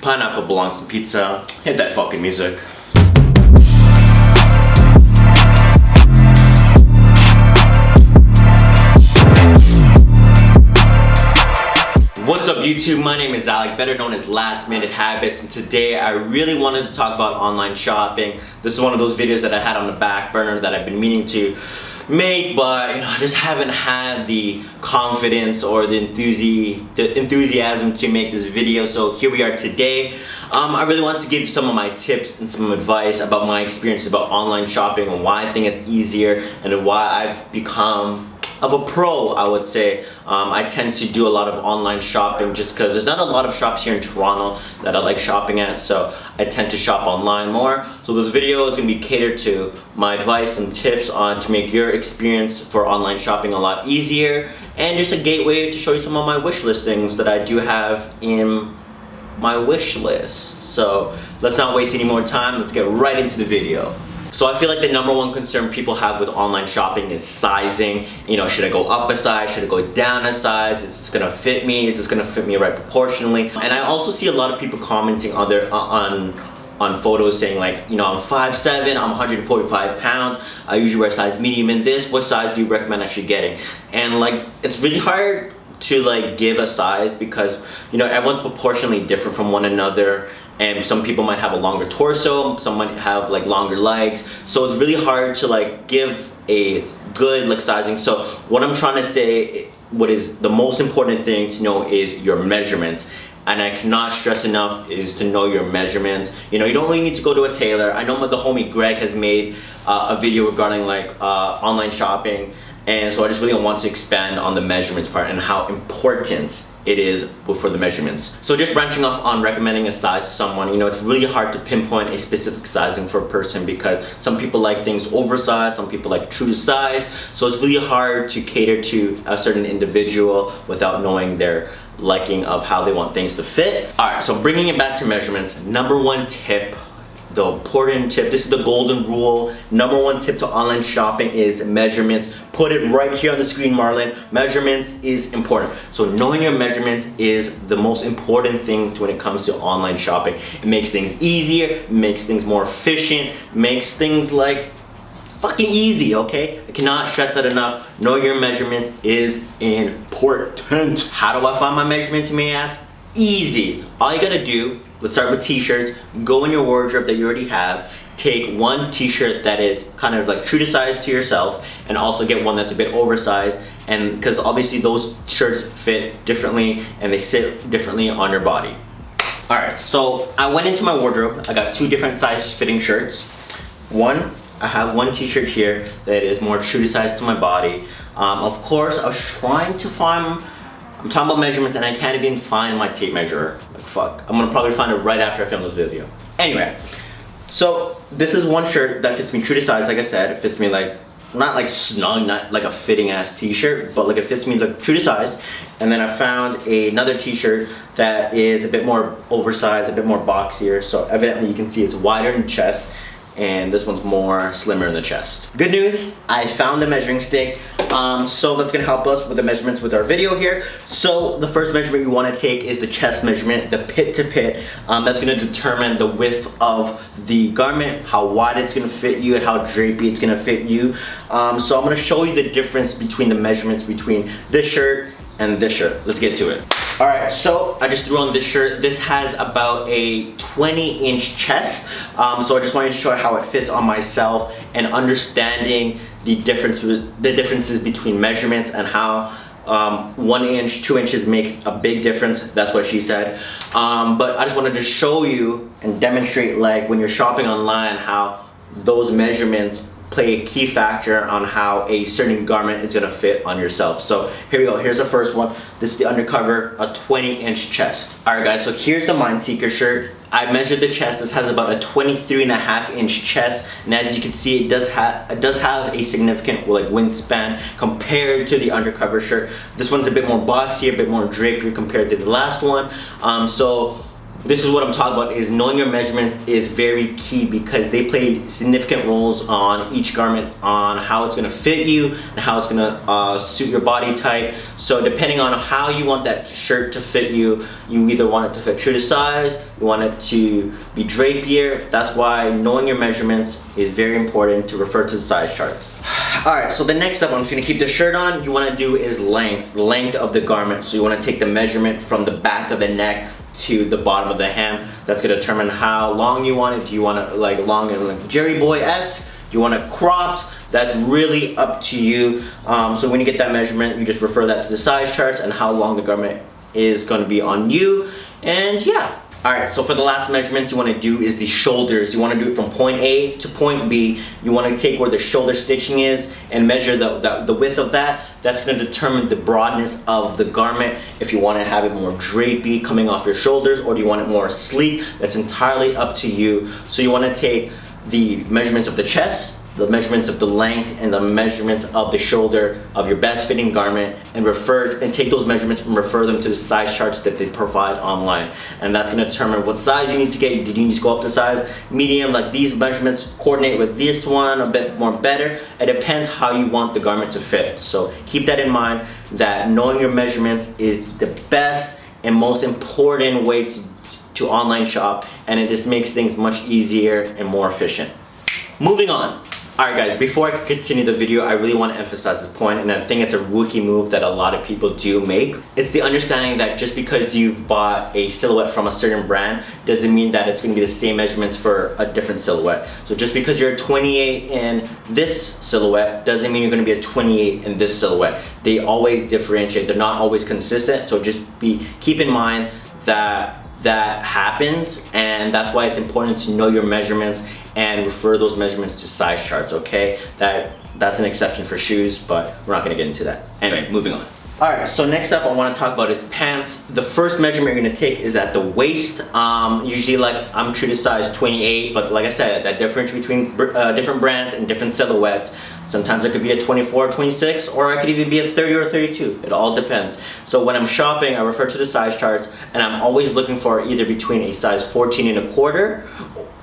Pineapple belongs to pizza. Hit that fucking music. What's up YouTube? My name is Alec, better known as Last Minute Habits, and today I really wanted to talk about online shopping. This is one of those videos that I had on the back burner that I've been meaning to make, but I just haven't had the confidence or the enthusiasm to make this video, so here we are today. I really want to give some of my tips and some advice about my experience about online shopping and why I think it's easier and why I've become of a pro, I would say. I tend to do a lot of online shopping just because there's not a lot of shops here in Toronto that I like shopping at, so I tend to shop online more. So this video is going to be catered to my advice and tips on to make your experience for online shopping a lot easier, and just a gateway to show you some of my wish listings that I do have in my wish list. So let's not waste any more time, let's get right into the video. So I feel like the number one concern people have with online shopping is sizing. Should I go up a size? Should I go down a size? Is this gonna fit me? Is this gonna fit me right proportionally? And I also see a lot of people commenting on photos saying like, I'm 5'7", I'm 145 pounds, I usually wear size medium in this, what size do you recommend I should getting? And like, it's really hard to like give a size because everyone's proportionally different from one another, and some people might have a longer torso, some might have like longer legs, so it's really hard to like give a good like sizing. So what I'm trying to say, what is the most important thing to know is your measurements, and I cannot stress enough is to know your measurements. You don't really need to go to a tailor. I know the homie Greg has made a video regarding like online shopping, and so I just really want to expand on the measurements part and how important it is for the measurements. So just branching off on recommending a size to someone, it's really hard to pinpoint a specific sizing for a person because some people like things oversized, some people like true to size, so it's really hard to cater to a certain individual without knowing their liking of how they want things to fit. Alright, so bringing it back to measurements, number one tip, the important tip, this is the golden rule, number one tip to online shopping is measurements. Put it right here on the screen, Marlon. Measurements is important. So knowing your measurements is the most important thing when it comes to online shopping. It makes things easier, makes things more efficient, makes things like fucking easy, okay? I cannot stress that enough. Know your measurements is important. How do I find my measurements, you may ask? Easy. All you gotta do, let's start with t-shirts. Go in your wardrobe that you already have, take one t-shirt that is kind of like true to size to yourself, and also get one that's a bit oversized, and because obviously those shirts fit differently and they sit differently on your body. Alright, so I went into my wardrobe. I got two different size fitting shirts. I have one t-shirt here that is more true to size to my body. Of course, I was trying to find, I'm talking about measurements and I can't even find my tape measure. Like fuck, I'm gonna probably find it right after I film this video. Anyway, so this is one shirt that fits me true to size. Like I said, it fits me like, not like snug, not like a fitting ass t-shirt, but like it fits me like true to size. And then I found another t-shirt that is a bit more oversized, a bit more boxier, so evidently you can see it's wider in the chest, and this one's more slimmer in the chest. Good news, I found the measuring stick, so that's gonna help us with the measurements with our video here. So the first measurement you wanna take is the chest measurement, the pit to pit. That's gonna determine the width of the garment, how wide it's gonna fit you, and how drapey it's gonna fit you. So I'm gonna show you the difference between the measurements between this shirt and this shirt. Let's get to it. Alright, so I just threw on this shirt. This has about a 20-inch chest, so I just wanted to show you how it fits on myself and understanding the differences between measurements and how 1 inch, 2 inches makes a big difference. That's what she said. But I just wanted to show you and demonstrate, like when you're shopping online, how those measurements play a key factor on how a certain garment is gonna fit on yourself. So here we go, here's the first one. This is the undercover, a 20-inch chest. Alright guys, so here's the Mindseeker shirt. I measured the chest. This has about a 23.5-inch chest, and as you can see, it does have a significant like wingspan compared to the undercover shirt. This one's a bit more boxy, a bit more drapery compared to the last one. So This is what I'm talking about, is knowing your measurements is very key because they play significant roles on each garment, on how it's gonna fit you and how it's gonna suit your body type. So depending on how you want that shirt to fit you, you either want it to fit true to size, you want it to be drapier. That's why knowing your measurements is very important to refer to the size charts. Alright, so the next step, I'm just gonna keep the shirt on, you wanna do is length, the length of the garment. So you wanna take the measurement from the back of the neck to the bottom of the hem. That's gonna determine how long you want it. Do you want it like long and like Jerry Boy-esque? Do you want it cropped? That's really up to you. So when you get that measurement, you just refer that to the size charts and how long the garment is gonna be on you. And yeah. Alright, so for the last measurements you want to do is the shoulders. You want to do it from point A to point B. You want to take where the shoulder stitching is and measure the width of that. That's going to determine the broadness of the garment. If you want to have it more drapey coming off your shoulders, or do you want it more sleek, that's entirely up to you. So you want to take the measurements of the chest, the measurements of the length, and the measurements of the shoulder of your best fitting garment, and take those measurements and refer them to the size charts that they provide online. And that's going to determine what size you need to get. Did you need to go up to size medium? Like these measurements coordinate with this one a bit more better. It depends how you want the garment to fit. So keep that in mind, that knowing your measurements is the best and most important way to online shop, and it just makes things much easier and more efficient. Moving on. Alright guys, before I continue the video, I really want to emphasize this point, and I think it's a rookie move that a lot of people do make. It's the understanding that just because you've bought a silhouette from a certain brand doesn't mean that it's going to be the same measurements for a different silhouette. So just because you're a 28 in this silhouette doesn't mean you're going to be a 28 in this silhouette. They always differentiate. They're not always consistent, so just keep in mind that happens, and that's why it's important to know your measurements and refer those measurements to size charts, okay? That's an exception for shoes, but we're not gonna get into that. Anyway, moving on. Alright, so next up I want to talk about is pants. The first measurement you're going to take is at the waist. Usually like I'm true to size 28, but like I said, that difference between different brands and different silhouettes. Sometimes it could be a 24 or 26, or I could even be a 30 or 32. It all depends. So when I'm shopping, I refer to the size charts, and I'm always looking for either between a size 14.25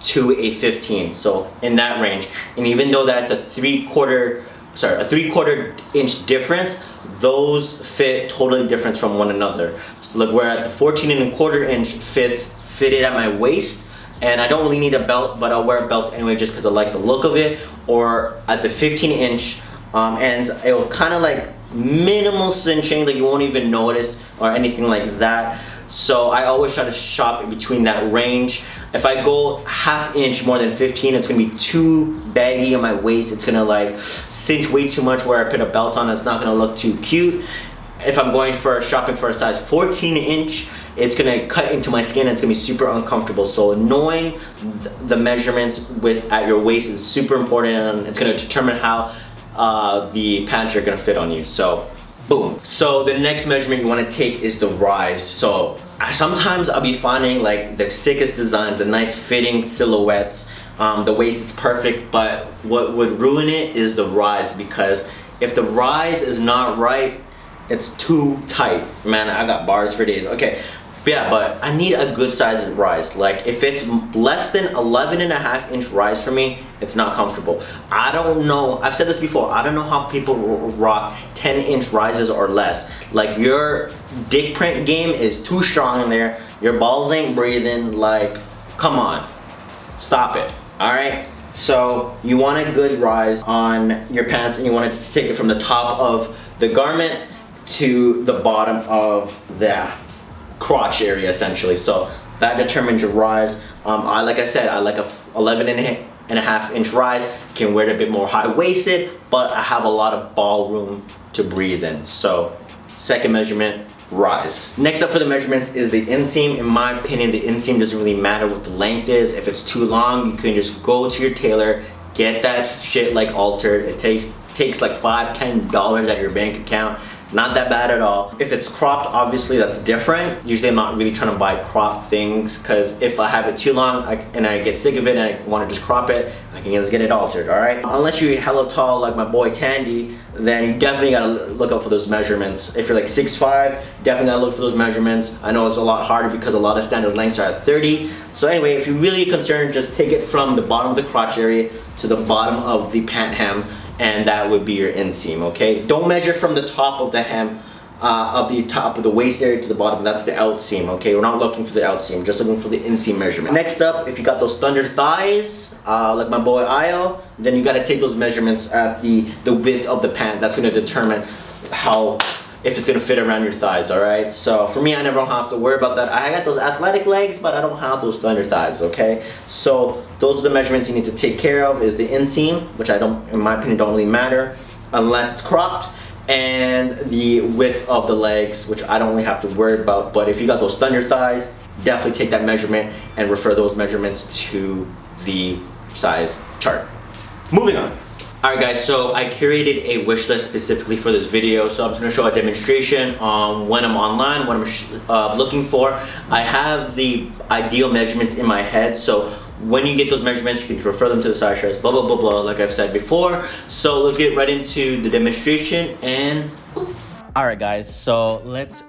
to a 15. So in that range. And even though that's a 3/4 inch difference, those fit totally different from one another. Look, where at the 14.25 inch fitted at my waist, and I don't really need a belt, but I'll wear a belt anyway just because I like the look of it. Or at the 15 inch, and it'll kind of like minimal cinching, like you won't even notice or anything like that. So I always try to shop in between that range. If I go half inch more than 15, it's gonna be too baggy on my waist. It's gonna like cinch way too much where I put a belt on. It's not gonna look too cute. If I'm going for shopping for a size 14 inch, it's gonna cut into my skin and it's gonna be super uncomfortable. So knowing the measurements at your waist is super important, and it's gonna determine how the pants are gonna fit on you. So boom. So the next measurement you want to take is the rise. So sometimes I'll be finding like the sickest designs, the nice fitting silhouettes. The waist is perfect, but what would ruin it is the rise, because if the rise is not right, it's too tight. Man, I got bars for days. Okay. Yeah, but I need a good size rise. Like if it's less than 11.5 inch rise for me, it's not comfortable. I don't know, I've said this before, I don't know how people rock 10 inch rises or less. Like your dick print game is too strong in there. Your balls ain't breathing. Like, come on, stop it. All right. So you want a good rise on your pants, and you want to take it from the top of the garment to the bottom of the crotch area essentially. So that determines your rise. Like I said, I like a 11.5 inch rise. Can wear it a bit more high-waisted, but I have a lot of ball room to breathe in. So second measurement, rise. Next up for the measurements is the inseam. In my opinion, the inseam doesn't really matter what the length is. If it's too long, you can just go to your tailor, get that shit like altered. It takes like $5-10 out of your bank account. Not that bad at all. If it's cropped, obviously that's different. Usually I'm not really trying to buy cropped things, because if I have it too long and I get sick of it and I want to just crop it, I can just get it altered, all right? Unless you're hella tall like my boy Tandy, then you definitely gotta look out for those measurements. If you're like 6'5", definitely gotta look for those measurements. I know it's a lot harder because a lot of standard lengths are at 30. So anyway, if you're really concerned, just take it from the bottom of the crotch area to the bottom of the pant hem, and that would be your inseam, okay? Don't measure from the top of the hem, of the top of the waist area to the bottom. That's the outseam, okay? We're not looking for the outseam, just looking for the inseam measurement. Next up, if you got those thunder thighs, like my boy Io, then you gotta take those measurements at the width of the pant. That's gonna determine if it's gonna fit around your thighs, all right? So for me, I never have to worry about that. I got those athletic legs, but I don't have those thunder thighs, okay? So those are the measurements you need to take care of, is the inseam, which in my opinion, don't really matter unless it's cropped, and the width of the legs, which I don't really have to worry about. But if you got those thunder thighs, definitely take that measurement and refer those measurements to the size chart. Moving on. Alright guys, so I curated a wish list specifically for this video. So I'm just going to show a demonstration on when I'm online, what I'm looking for. I have the ideal measurements in my head, so when you get those measurements, you can refer them to the size charts, blah, blah, blah, blah, like I've said before. So let's get right into the demonstration and... Alright guys, so let's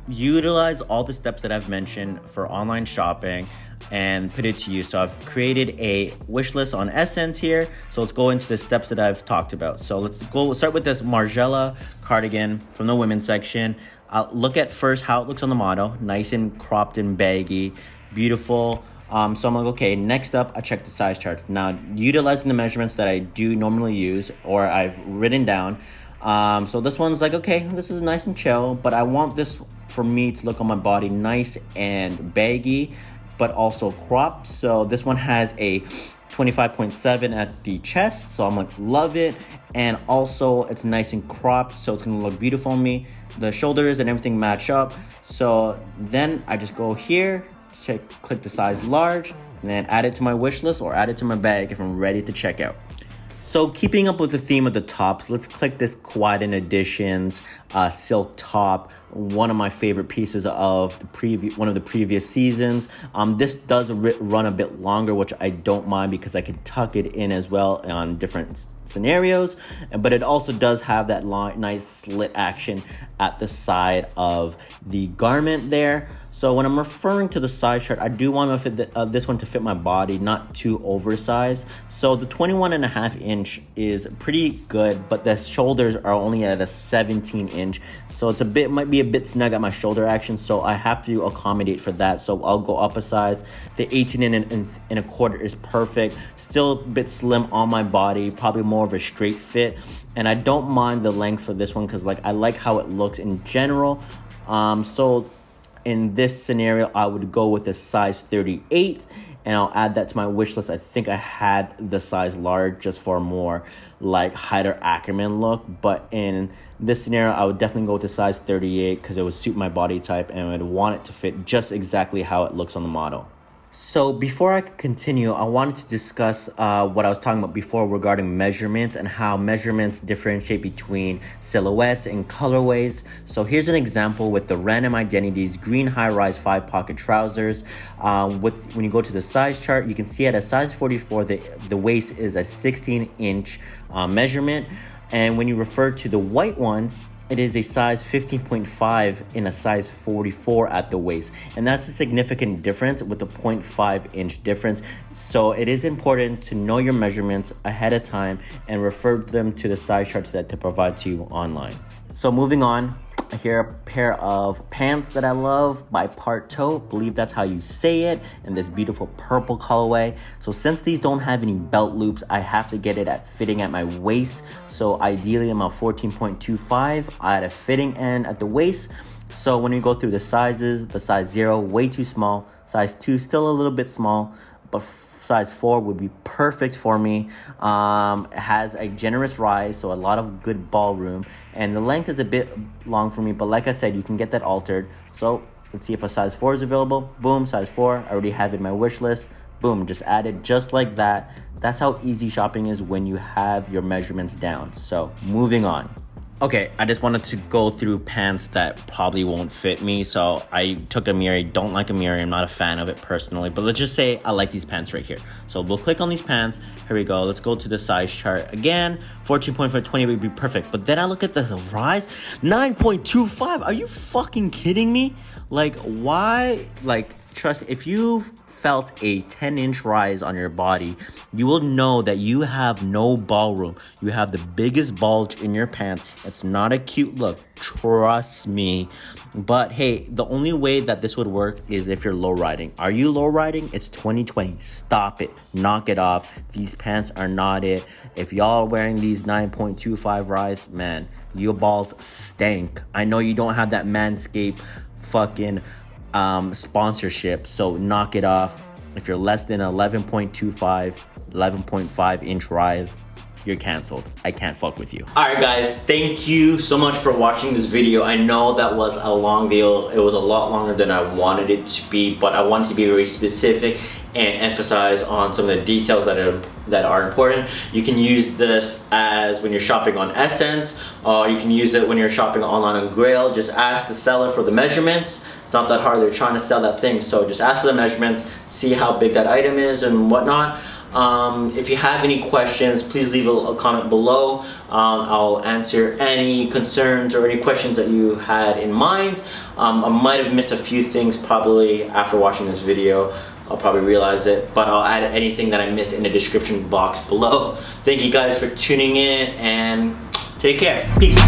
utilize all the steps that I've mentioned for online shopping and put it to use. So I've created a wish list on Essence here. So let's go into the steps that I've talked about. So let's start with this Margiela cardigan from the women's section. I'll look at first how it looks on the model. Nice and cropped and baggy, beautiful. So I'm like, okay, next up, I check the size chart. Now, utilizing the measurements that I do normally use or I've written down. So this one's like, okay, this is nice and chill, but I want this for me to look on my body nice and baggy, but also cropped. So this one has a 25.7 at the chest, so I'm like, love it. And also it's nice and cropped, so it's gonna look beautiful on me. The shoulders and everything match up. So then I just go here, click the size large, and then add it to my wish list or add it to my bag if I'm ready to check out. So keeping up with the theme of the tops, let's click this Quaden Editions silk top, one of my favorite pieces of one of the previous seasons. This does run a bit longer, which I don't mind because I can tuck it in as well on different scenarios, but it also does have that nice slit action at the side of the garment there. So when I'm referring to the size chart, I do want to fit this one to fit my body, not too oversized. So the 21.5 inch is pretty good, but the shoulders are only at a 17 inch. So it's might be a bit snug at my shoulder action. So I have to accommodate for that. So I'll go up a size. The 18 and a quarter is perfect. Still a bit slim on my body, probably more of a straight fit. And I don't mind the length for this one because I like how it looks in general. So in this scenario, I would go with a size 38 and I'll add that to my wish list. I think I had the size large just for a more like Heider Ackerman look, but in this scenario, I would definitely go with a size 38 because it would suit my body type and I would want it to fit just exactly how it looks on the model. So before I continue, I wanted to discuss what I was talking about before regarding measurements and how measurements differentiate between silhouettes and colorways. So here's an example with the Random Identities green high-rise 5-pocket trousers. When you go to the size chart, you can see at a size 44, the waist is a 16-inch measurement. And when you refer to the white one, it is a size 15.5 in a size 44 at the waist. And that's a significant difference with the 0.5 inch difference. So it is important to know your measurements ahead of time and refer them to the size charts that they provide to you online. So moving on, here a pair of pants that I love by Part Toe, believe that's how you say it, in this beautiful purple colorway. So since these don't have any belt loops, I have to get it fitting at my waist. So ideally I'm a 14.25. I had a fitting end at the waist. So when you go through the sizes, the size 0, way too small, size 2, still a little bit small, but size 4 would be perfect for me. It has a generous rise, so a lot of good ballroom, and the length is a bit long for me, but like I said, you can get that altered. So let's see if a size 4 is available. Boom, size 4. I already have it in my wish list. Boom, just add it just like that. That's how easy shopping is when you have your measurements down. So moving on. Okay, I just wanted to go through pants that probably won't fit me. So I took a mirror. I don't like a mirror. I'm not a fan of it personally. But let's just say I like these pants right here. So we'll click on these pants. Here we go. Let's go to the size chart. Again, 14.5, 20 would be perfect. But then I look at the rise, 9.25. Are you fucking kidding me? Like, why? Like, trust me, if you've felt a 10-inch rise on your body, you will know that you have no ballroom. You have the biggest bulge in your pants. It's not a cute look, trust me. But hey, the only way that this would work is if you're low riding. Are you low riding? It's 2020. Stop it. Knock it off. These pants are not it. If y'all are wearing these 9.25 rise, man, your balls stank. I know you don't have that Manscaped fucking sponsorship, so knock it off. If you're less than 11.25 inch rise, you're canceled. I can't fuck with you. All right guys, thank you so much for watching this video. I know that was a long video. It was a lot longer than I wanted it to be, but I wanted to be very specific and emphasize on some of the details that are important. You can use this as when you're shopping on Essence, or you can use it when you're shopping online on Grailed. Just ask the seller for the measurements. It's not that hard. They're trying to sell that thing, so just ask for the measurements, see how big that item is and whatnot. If you have any questions, please leave a comment below. I'll answer any concerns or any questions that you had in mind. I might have missed a few things probably after watching this video. I'll probably realize it, but I'll add anything that I missed in the description box below. Thank you guys for tuning in and take care. Peace.